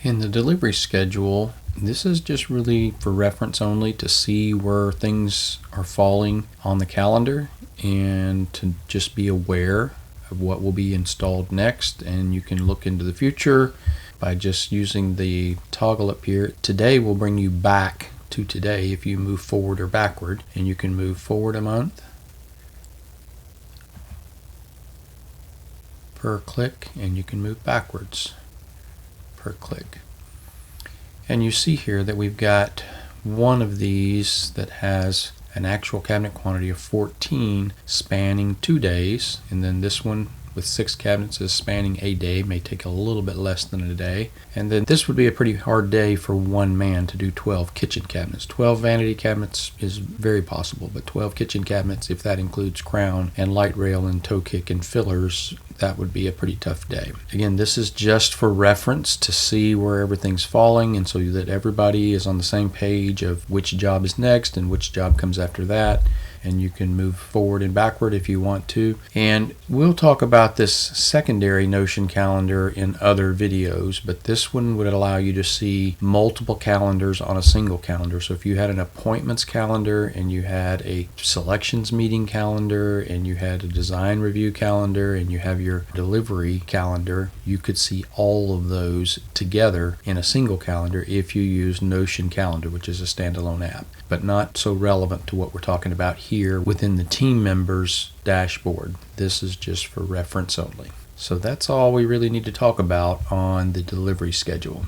In the delivery schedule, this is just really for reference only to see where things are falling on the calendar and to just be aware of what will be installed next. And you can look into the future by just using the toggle up here. Today will bring you back to today if you move forward or backward, and you can move forward a month per click, and you can move backwards per click. And you see here that we've got one of these that has an actual cabinet quantity of 14 spanning 2 days, and then this one with 6 cabinets is spanning a day, may take a little bit less than a day. And then this would be a pretty hard day for one man to do 12 kitchen cabinets. 12 vanity cabinets is very possible, but 12 kitchen cabinets, if that includes crown and light rail and toe kick and fillers, that would be a pretty tough day. Again, this is just for reference to see where everything's falling, and so that everybody is on the same page of which job is next and which job comes after that. And you can move forward and backward if you want to. And we'll talk about this secondary Notion calendar in other videos, but this one would allow you to see multiple calendars on a single calendar. So if you had an appointments calendar and you had a selections meeting calendar and you had a design review calendar and you have your delivery calendar, you could see all of those together in a single calendar if you use Notion Calendar, which is a standalone app, but not so relevant to what we're talking about here within the team members dashboard. This is just for reference only. So that's all we really need to talk about on the delivery schedule.